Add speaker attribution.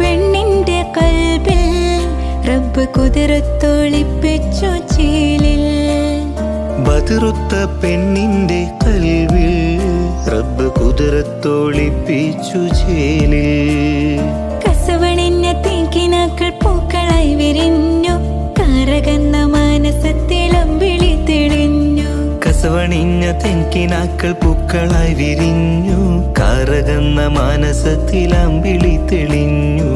Speaker 1: പെണ്ണിന്റെ കൽബിൽ റബ്ബ് കുതിരത്തൊളിപ്പിച്ചു ചേലിൽ.
Speaker 2: ബദറുത്ത പെണ്ണിന്റെ കൽവിൽ റബ്ബ് കുതിരത്തൊളിപ്പിച്ചു ചേലിൽ.
Speaker 1: കസവണിഞ്ഞ തേക്കിനാക്കൾ പൂക്കളായി വിരിഞ്ഞു, കറകന്ന മാനസത്തിലമ്പിളി തെളിഞ്ഞു.
Speaker 2: കസവണിഞ്ഞ തെങ്കിനാക്കൾ പൂക്കളായി വിരിഞ്ഞു, കറകന്ന മാനസത്തിലമ്പിളി തെളിഞ്ഞു.